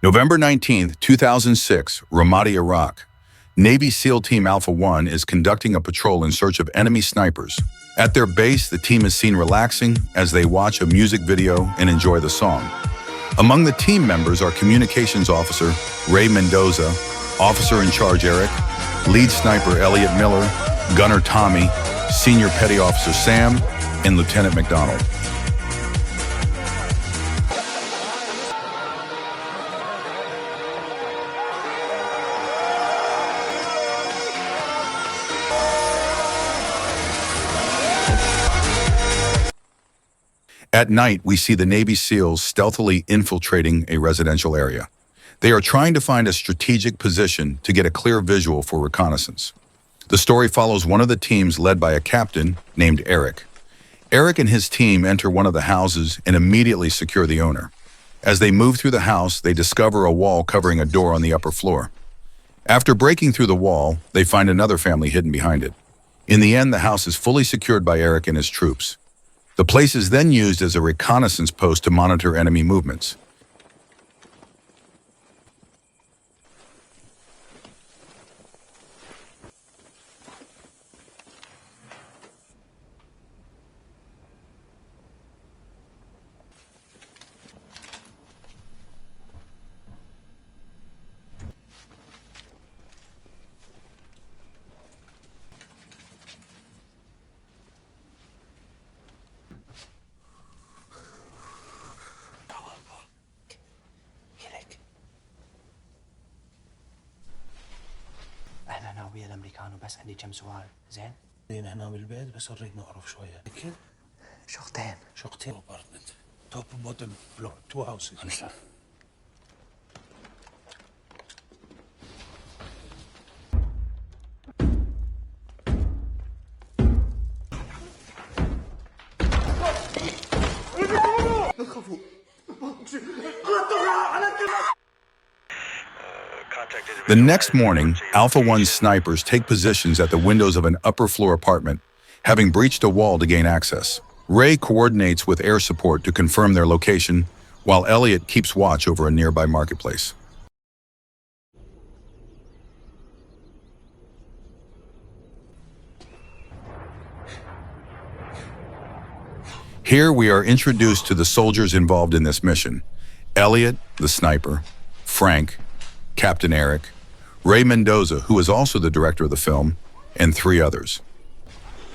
November 19th, 2006, Ramadi, Iraq. Navy SEAL Team Alpha 1 is conducting a patrol in search of enemy snipers. At their base, the team is seen relaxing as they watch a music video and enjoy the song. Among the team members are Communications Officer Ray Mendoza, Officer in Charge Eric, Lead Sniper Elliot Miller, Gunner Tommy, Senior Petty Officer Sam, and Lieutenant McDonald. At night, we see the Navy SEALs stealthily infiltrating a residential area. They are trying to find a strategic position to get a clear visual for reconnaissance. The story follows one of the teams led by a captain named Eric. Eric and his team enter one of the houses and immediately secure the owner. As they move through the house, they discover a wall covering a door on the upper floor. After breaking through the wall, they find another family hidden behind it. In the end, the house is fully secured by Eric and his troops. The place is then used as a reconnaissance post to monitor enemy movements. احنا هنا ويا الامريكان وبس عندي كم سؤال زين؟ زين هنا بالبيت بس نريد نعرف شويه اكل شقتين ابارتمنت توب بوتم فلور 2 houses. Understand. The next morning, Alpha 1 snipers take positions at the windows of an upper-floor apartment, having breached a wall to gain access. Ray coordinates with air support to confirm their location, while Elliot keeps watch over a nearby marketplace. Here we are introduced to the soldiers involved in this mission: Elliot, the sniper, Frank, Captain Eric, Ray Mendoza, who is also the director of the film, and 3 others.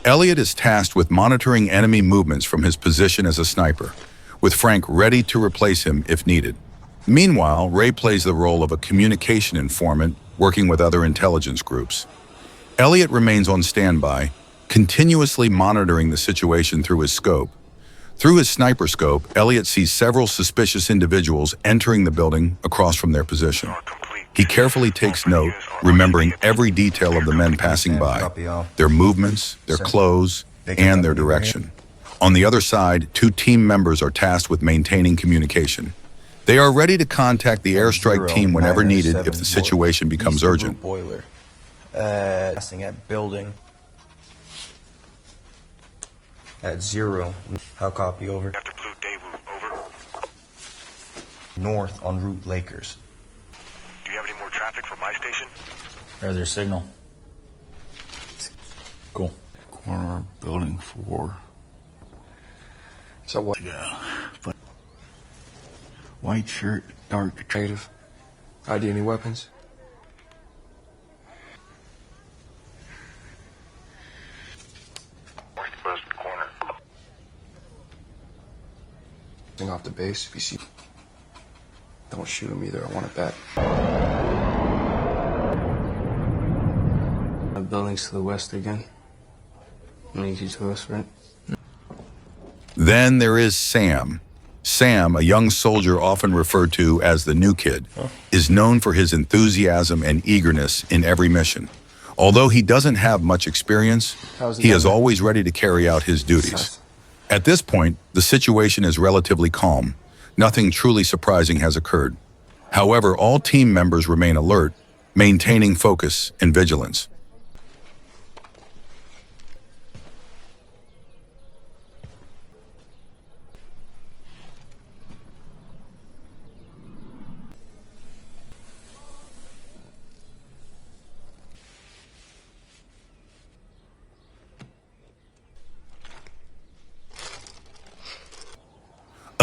Elliot is tasked with monitoring enemy movements from his position as a sniper, with Frank ready to replace him if needed. Meanwhile, Ray plays the role of a communication informant working with other intelligence groups. Elliot remains on standby, continuously monitoring the situation through his scope. Through his sniper scope, Elliot sees several suspicious individuals entering the building across from their position. He carefully takes note, remembering every detail of the men passing by, their movements, their clothes, and their direction. On the other side, 2 team members are tasked with maintaining communication. They are ready to contact the airstrike team whenever needed if the situation becomes urgent. Boiler. Passing at building. At 0. How copy, over? After Blue Daewoo, over. North en route Lakers. Do you have any more traffic from my station? There's their signal. Cool. Corner building 4. So what? Yeah. But white shirt, dark Creative. ID any weapons? Northwest corner. Off the base, if you see. Don't shoot him either, I want it back. Buildings to the west again. Leads you to the west, right? Then there is Sam. Sam, a young soldier often referred to as the new kid, is known for his enthusiasm and eagerness in every mission. Although he doesn't have much experience, he is always ready to carry out his duties. At this point, the situation is relatively calm. Nothing truly surprising has occurred. However, all team members remain alert, maintaining focus and vigilance.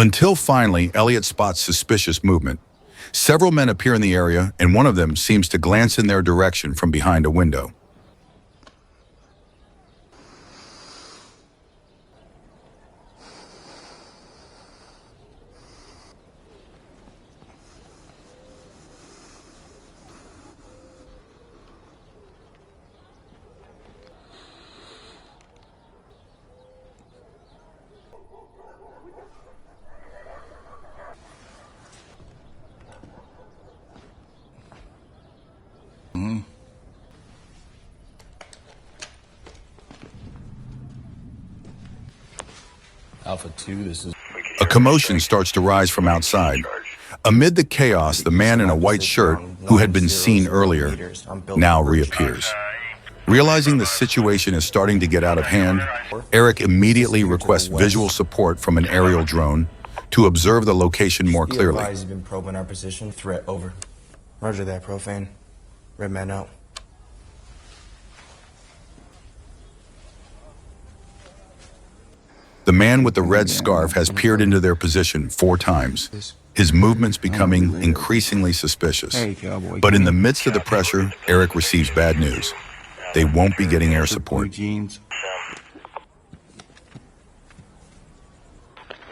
Until finally, Elliot spots suspicious movement. Several men appear in the area, and one of them seems to glance in their direction from behind a window. Alpha 2, this is... A commotion starts to rise from outside. Amid the chaos, the man in a white shirt, who had been seen earlier, now reappears. Realizing the situation is starting to get out of hand, Eric immediately requests visual support from an aerial drone to observe the location more clearly. He's been probing our position. Threat over. Roger that, Profane. Red man out. The man with the red scarf has peered into their position 4 times, his movements becoming increasingly suspicious. But in the midst of the pressure, Eric receives bad news. They won't be getting air support. Jeans.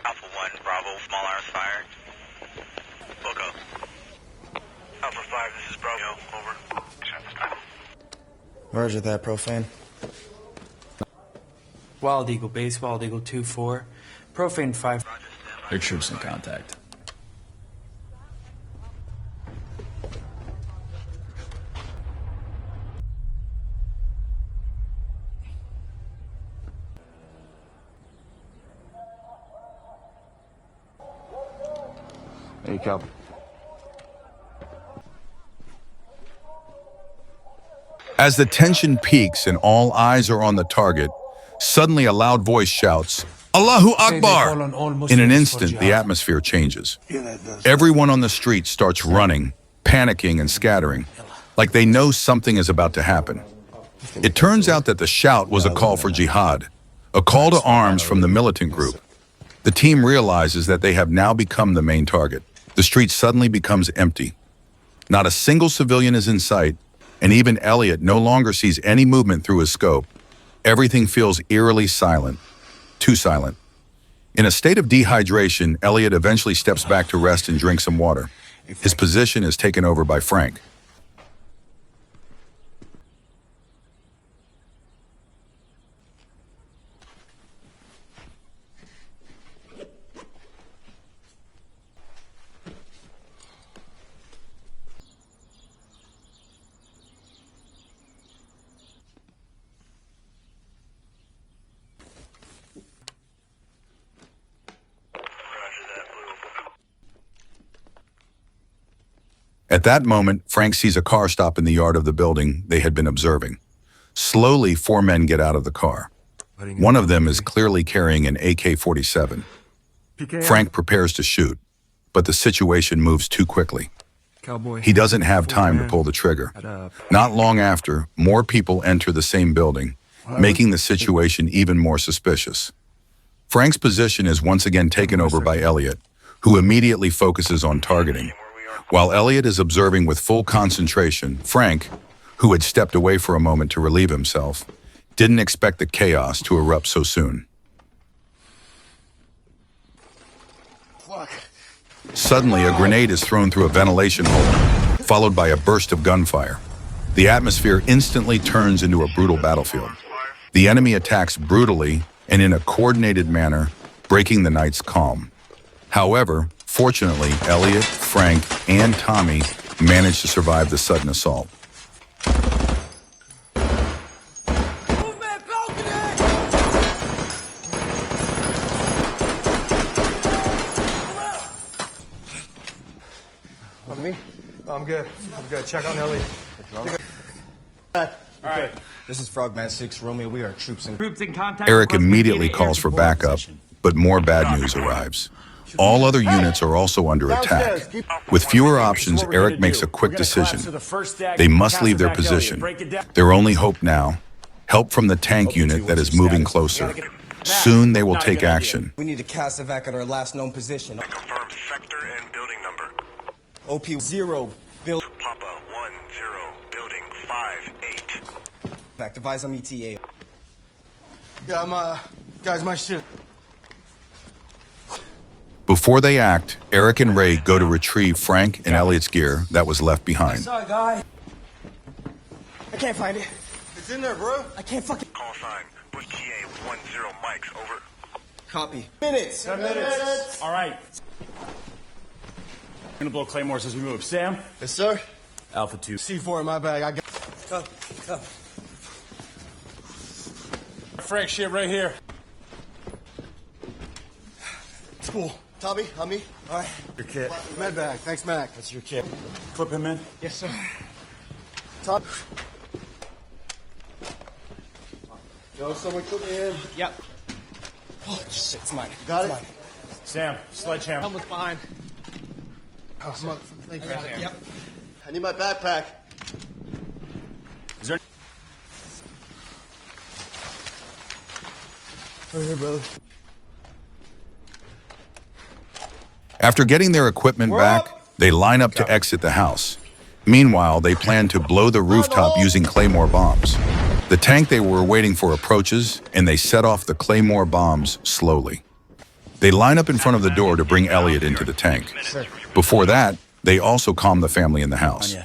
Alpha 1, Bravo, small arms fired. Look up. Alpha 5, this is Bravo, over. Roger that, Profane. Wild Eagle base, Wild Eagle 2-4. Profane 5. Their troops in contact. Hey, Cal. As the tension peaks and all eyes are on the target, suddenly a loud voice shouts, "Allahu Akbar!" In an instant, the atmosphere changes. Everyone on the street starts running, panicking and scattering, like they know something is about to happen. It turns out that the shout was a call for jihad, a call to arms from the militant group. The team realizes that they have now become the main target. The street suddenly becomes empty. Not a single civilian is in sight, and even Elliot no longer sees any movement through his scope. Everything feels eerily silent, too silent. In a state of dehydration, Elliot eventually steps back to rest and drink some water. His position is taken over by Frank. At that moment, Frank sees a car stop in the yard of the building they had been observing. Slowly, 4 men get out of the car. One of them is clearly carrying an AK-47. Frank prepares to shoot, but the situation moves too quickly. He doesn't have time to pull the trigger. Not long after, more people enter the same building, making the situation even more suspicious. Frank's position is once again taken over by Elliot, who immediately focuses on targeting. While Elliot is observing with full concentration, Frank, who had stepped away for a moment to relieve himself, didn't expect the chaos to erupt so soon. Suddenly, a grenade is thrown through a ventilation hole, followed by a burst of gunfire. The atmosphere instantly turns into a brutal battlefield. The enemy attacks brutally and in a coordinated manner, breaking the night's calm. However, fortunately, Elliot, Frank, and Tommy managed to survive the sudden assault. Me? I'm good. I'm good. Check on Ellie. All right. This is Frogman 6, Romeo. We are troops in contact. Eric immediately calls for backup, but more bad news arrives. All other units are also under attack. With fewer options, Eric makes a quick decision. They must leave their position. Their only hope now, help from the tank unit that is moving closer. Soon they will take action. We need to cast evac at our last known position. Confirm sector and building number. OP0, build. Papa 10, building 58. Evac, devise on ETA. Yeah, guys, my shit. Before they act, Eric and Ray go to retrieve Frank and Elliot's gear that was left behind. Sorry, guy. I can't find it. It's in there, bro. I can't fucking... Call sign. Bush TA 10 mics, over. Copy. Minutes. 10 minutes. All right. Gonna blow claymores as we move. Sam? Yes, sir. Alpha 2. C4 in my bag. I got... Go. Frank shit right here. It's cool. Tommy, on me. All right. Your kit. Med bag. Thanks, Mac. That's your kit. Clip him in. Yes, sir. Tom. Yo, someone clip me in. Yep. Oh, shit, it's mine. Got it? It's mine. Sam, sledgehammer. Helmet's behind. Oh, thank you. Yep. I need my backpack. Is there... Right here, brother. After getting their equipment back, they line up to exit the house. Meanwhile, they plan to blow the rooftop using claymore bombs. The tank they were waiting for approaches, and they set off the claymore bombs slowly. They line up in front of the door to bring Elliot into the tank. Before that, they also calm the family in the house.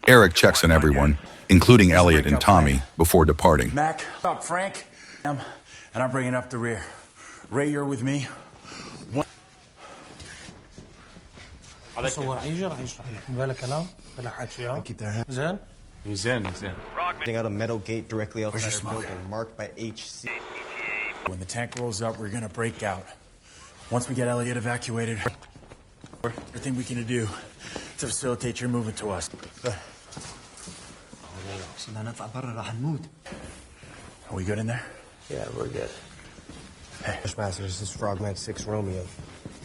Eric checks on everyone, including Elliot and Tommy, before departing. Mac, up Frank, and I'm bringing up the rear. Ray, you're with me. صور عيجة راح يشرح لك بلا كلام بلا حكي زين He's in. Getting out a metal gate directly outside the building, marked by HC. When the tank rolls up, we're gonna break out. Once we get Elliot evacuated, everything we can do to facilitate your movement to us. Are we good in there? Yeah, we're good. Bushmaster, this is Frogman 6 Romeo.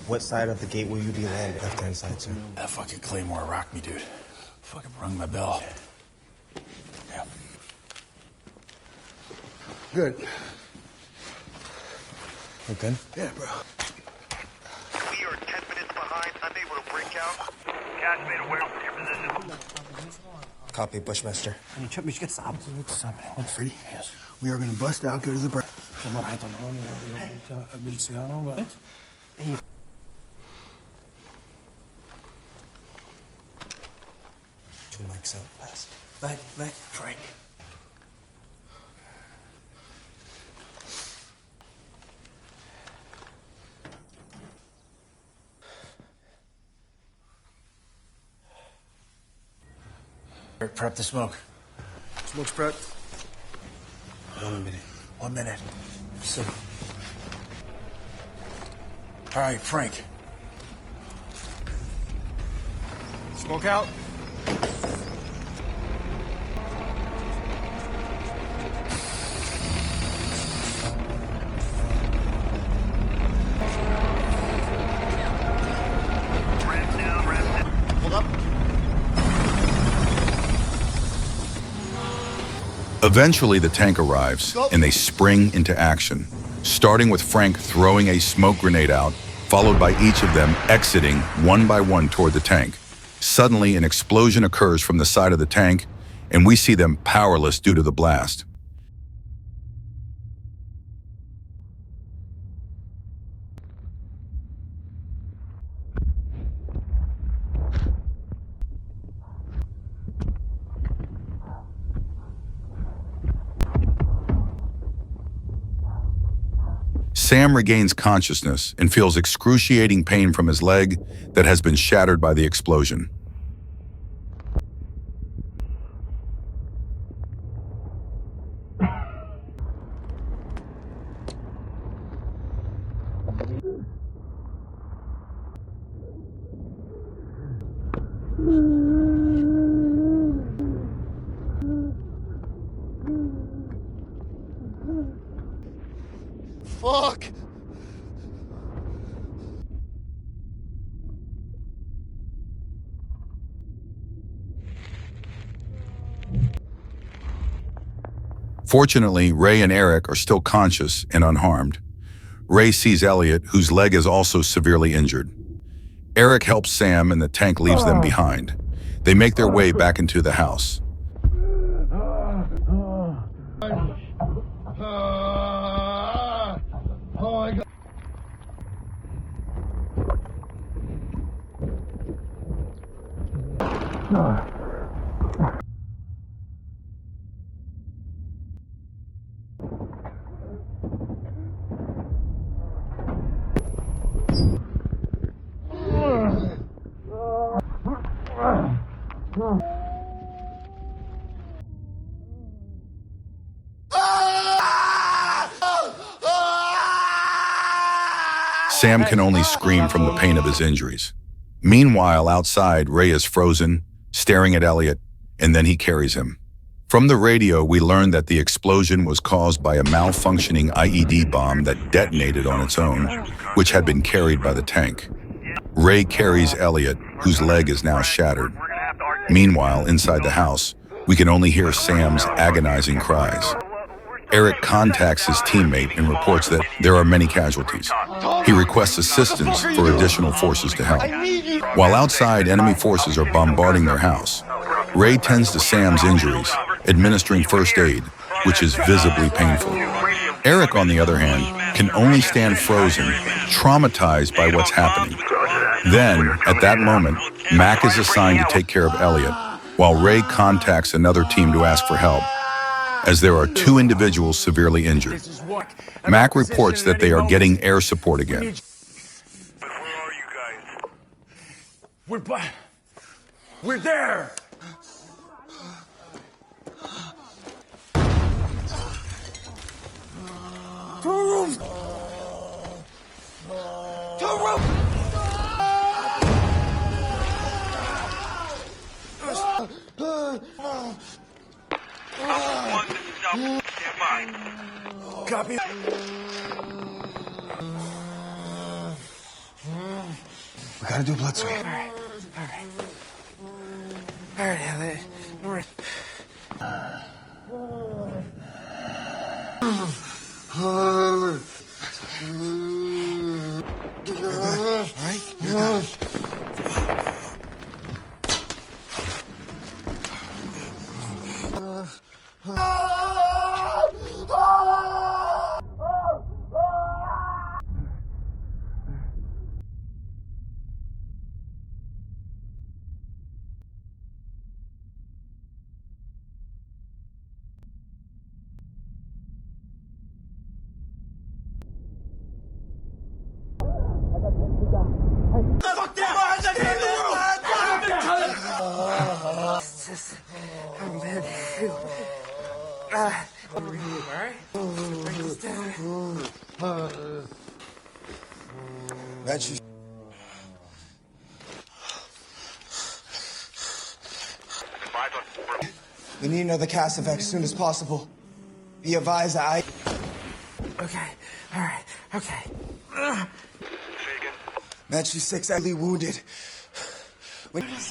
What side of the gate will you be landing? Left-hand side, sir. That fucking claymore rocked me, dude. Fucking rung my bell. Yeah. Good. You good? Yeah, bro. We are 10 minutes behind, unable to break out. Activated, where your position? Copy, Bushmaster. Free? Yes. We are going to bust out, go to the break. Two mics out, pass. Back, Frank. Prep the smoke. Smoke's prepped. 1 minute. 1 minute. So. All right, Frank. Smoke out. Hold up. Eventually, the tank arrives, and they spring into action, starting with Frank throwing a smoke grenade out, followed by each of them exiting one by one toward the tank. Suddenly, an explosion occurs from the side of the tank, and we see them powerless due to the blast. Sam regains consciousness and feels excruciating pain from his leg that has been shattered by the explosion. Fuck! Fortunately, Ray and Eric are still conscious and unharmed. Ray sees Elliot, whose leg is also severely injured. Eric helps Sam and the tank leaves them behind. They make their way back into the house. Sam can only scream from the pain of his injuries. Meanwhile, outside, Ray is frozen, staring at Elliot, and then he carries him. From the radio, we learn that the explosion was caused by a malfunctioning IED bomb that detonated on its own, which had been carried by the tank. Ray carries Elliot, whose leg is now shattered. Meanwhile, inside the house, we can only hear Sam's agonizing cries. Eric contacts his teammate and reports that there are many casualties. He requests assistance for additional forces to help. While outside, enemy forces are bombarding their house. Ray tends to Sam's injuries, administering first aid, which is visibly painful. Eric, on the other hand, can only stand frozen, traumatized by what's happening. Then, at that moment, Mac is assigned to take care of Elliot, while Ray contacts another team to ask for help, as there are 2 individuals severely injured. Mac reports that they are getting air support again. But where are you guys? We're there! To a room! To a room! One, this is Alpha. Stand by. Copy. We gotta do a blood sweep. All right, Elliot. All right. That's you. We need another cast effect as soon as possible. Be advised that I... Okay. All right. Okay. Match 6 badly wounded. It's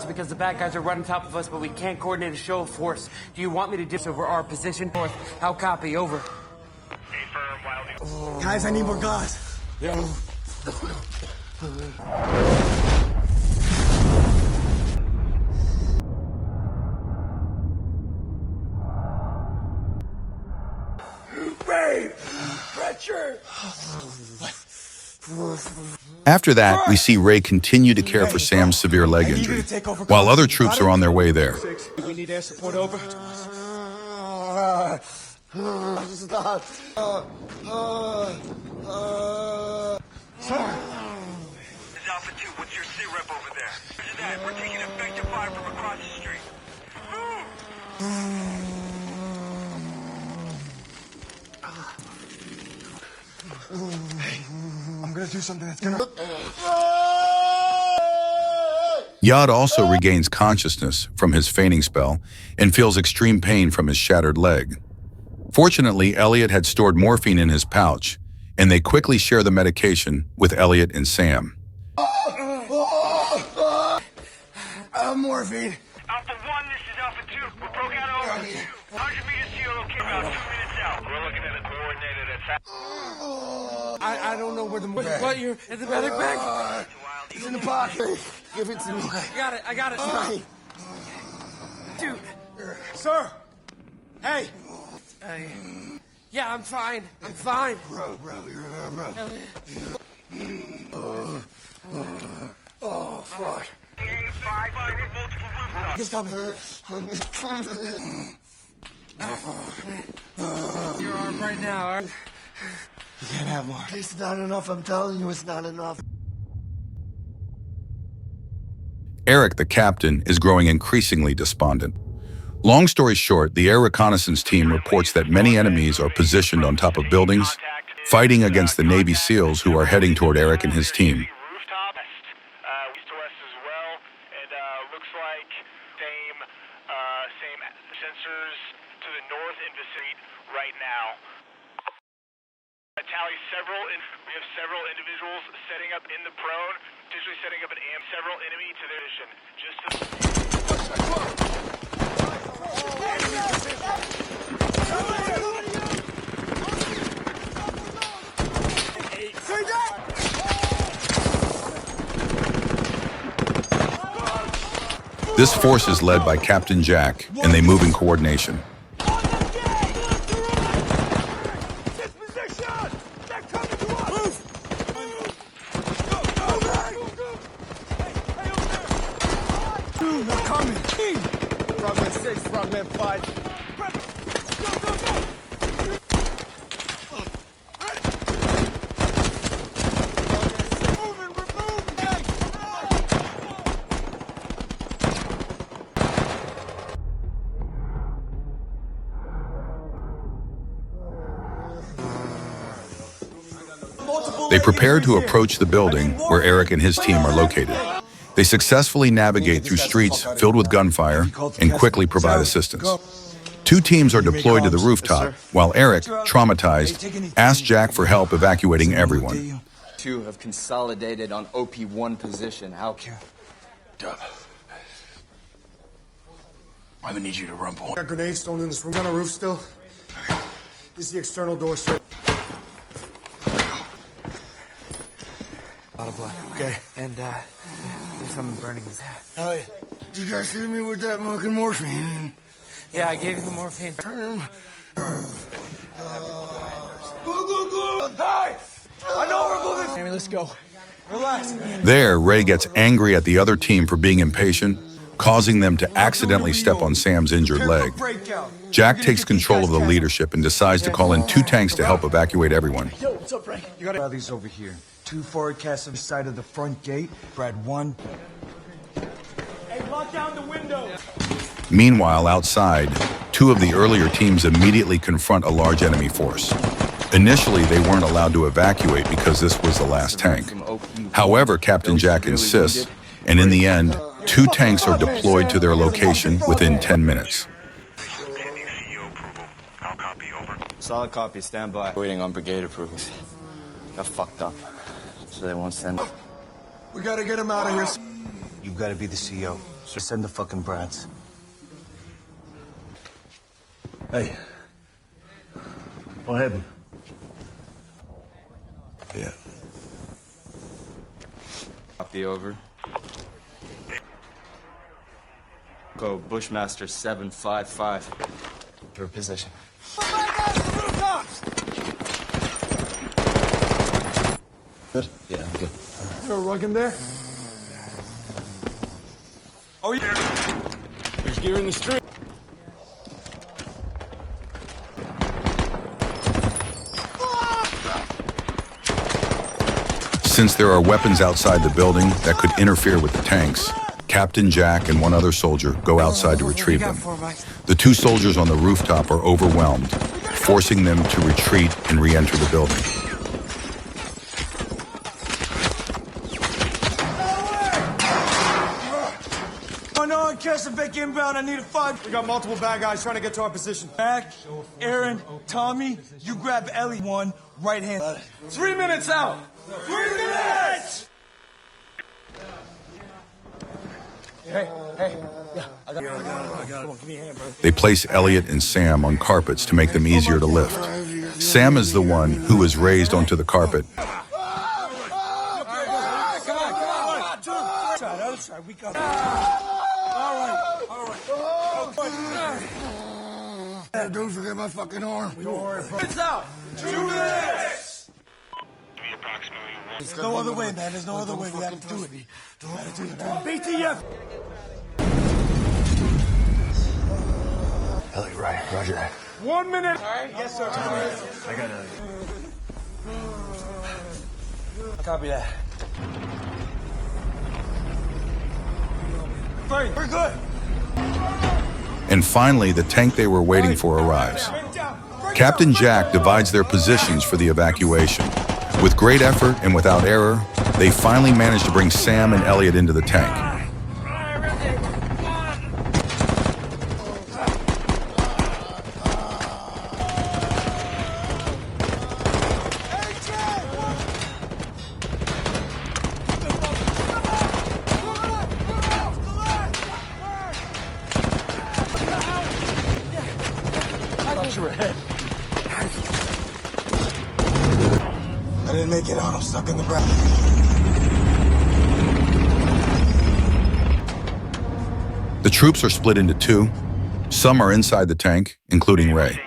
because the bad guys are right on top of us, but we can't coordinate a show of force. Do you want me to do so over our position? North. How copy? Over. Guys, I need more glass. After that, we see Ray continue to care for Sam's severe leg injury, while other troops are on their way there. We need air support over. Stop. This is Alpha 2. What's your C-rep over there? Roger that. We're taking effective fire from across the street. I'm gonna do something that's gonna... Yad also regains consciousness from his fainting spell and feels extreme pain from his shattered leg. Fortunately, Elliot had stored morphine in his pouch, and they quickly share the medication with Elliot and Sam. morphine. Alpha 1, this is Alpha 2. We broke out over 100 meters to your location, about 2 minutes out. We're looking at a coordinated attack. I don't know where the... What, you're in the medic bag? It's in the pocket. Give it to me. I got it. Dude. Sir! Hey! Yeah, I'm fine. Elliot. Oh, fuck. He's coming. You're armed right now, all right? You can't have more. It's not enough. I'm telling you, it's not enough. Eric, the captain, is growing increasingly despondent. Long story short, the air reconnaissance team reports that many enemies are positioned on top of buildings, fighting against the Navy SEALs who are heading toward Eric and his team. Rooftop, east to west as well, and looks like same sensors to the north in vicinity right now. We have several individuals setting up in the prone, potentially setting up several enemy to their position. This force is led by Captain Jack, and they move in coordination. Frogman 6, Frogman 5. They prepare to approach the building where Eric and his team are located. They successfully navigate through streets filled with gunfire and quickly provide assistance. Two teams are deployed to the rooftop, while Eric, traumatized, asks Jack for help evacuating everyone. Two have consolidated on OP1 position. How? Dub. I'm gonna need you to rumble. Got grenades thrown in this room. On the roof still. This is the external door straight. A lot of blood. Okay. And, there's something burning his head. Elliot, you guys hit me with that fucking morphine. Yeah, I gave you the morphine. Go. Hey! I know we're moving. Sammy, let's go. Relax. There, Ray gets angry at the other team for being impatient, causing them to accidentally step on Sam's injured leg. Jack takes control of the leadership and decides to call in two tanks to help evacuate everyone. Yo, what's up, Ray? You got these over here. 2 forward casts on the side of the front gate. Brad 1. Hey, lock down the window. Meanwhile, outside, two of the earlier teams immediately confront a large enemy force. Initially, they weren't allowed to evacuate because this was the last tank. However, Captain Jack insists, and in the end, two tanks are deployed to their location within 10 minutes. Pending CEO approval. I'll copy, over. Solid copy. Stand by. Waiting on brigade approval. Got fucked up, so they won't send. We gotta get him out of here. You've got to be the CEO. So send the fucking brats. Hey. What happened? Yeah. Copy, over. Go Bushmaster 755. Your position. Good? Yeah, I'm good. You're a rug in there? Oh, yeah. There's gear in the street. Since there are weapons outside the building that could interfere with the tanks, Captain Jack and one other soldier go outside to retrieve them. The two soldiers on the rooftop are overwhelmed, forcing them to retreat and re-enter the building. Oh no, Kesselbeck inbound. I need a 5. We got multiple bad guys trying to get to our position. Mac, Aaron, Tommy, you grab Ellie 1, right hand. 3 minutes out. 3 minutes! They place Elliot and Sam on carpets to make them easier to lift. Sam is the one who is raised onto the carpet. Don't forget my fucking arm. It's out! 2 minutes! There's no other way, man. There's no other way. We have to do it. Don't have to do it, man. BTF! Elliot, right, roger that. 1 minute! All right, yes, sir. I gotta... Copy that. Fine, we're good. And finally, the tank they were waiting for arrives. Captain Jack divides their positions for the evacuation. With great effort and without error, they finally manage to bring Sam and Elliot into the tank. I didn't make it out. I'm stuck in the ground. The troops are split into two. Some are inside the tank, including Ray.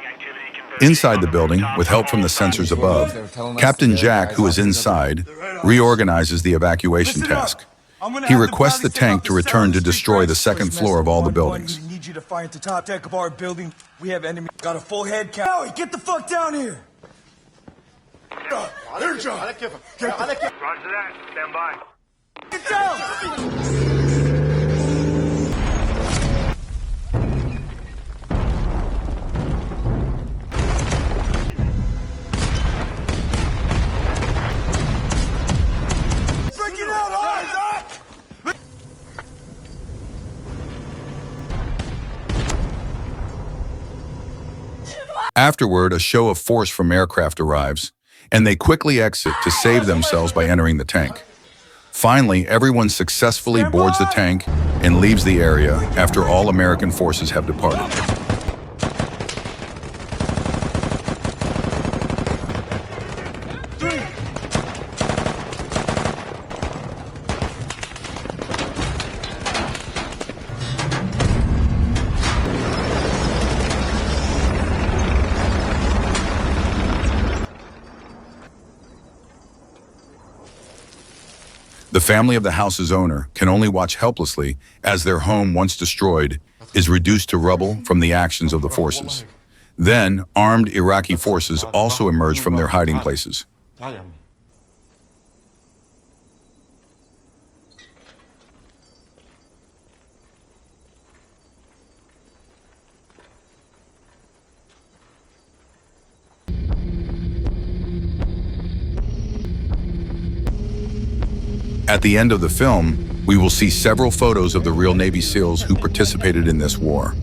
Inside the building, with help from the sensors above, Captain Jack, who is inside, reorganizes the evacuation task. He requests the tank to return to destroy the second floor of all the buildings. We need you to fire into top deck of our building. We have enemy. Got a full head count. Howie, get the fuck down here! Roger that. Stand by. Get down! Afterward, a show of force from aircraft arrives, and they quickly exit to save themselves by entering the tank. Finally, everyone successfully boards the tank and leaves the area after all American forces have departed. The family of the house's owner can only watch helplessly as their home, once destroyed, is reduced to rubble from the actions of the forces. Then, armed Iraqi forces also emerge from their hiding places. At the end of the film, we will see several photos of the real Navy SEALs who participated in this war.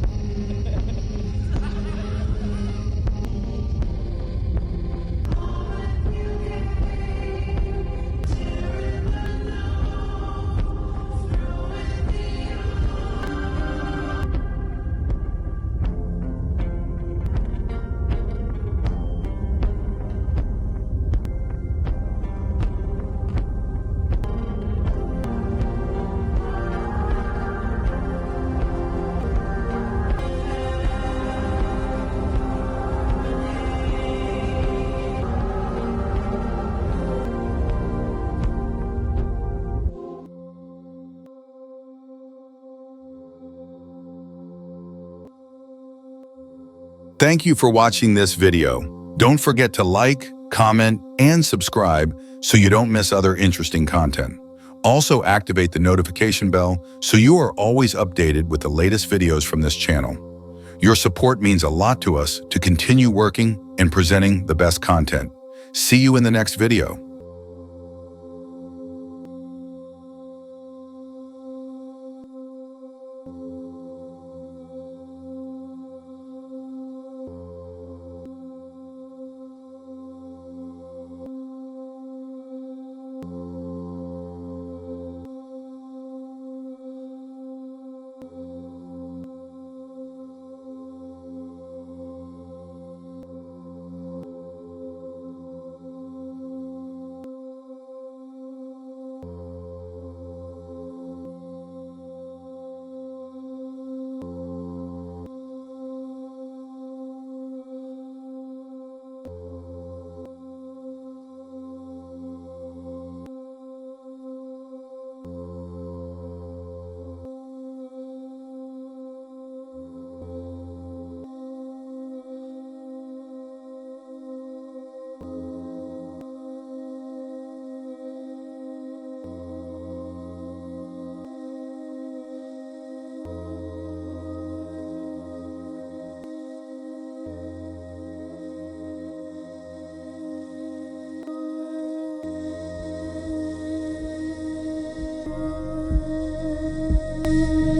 Thank you for watching this video. Don't forget to like, comment, and subscribe so you don't miss other interesting content. Also activate the notification bell so you are always updated with the latest videos from this channel. Your support means a lot to us to continue working and presenting the best content. See you in the next video. Thank you.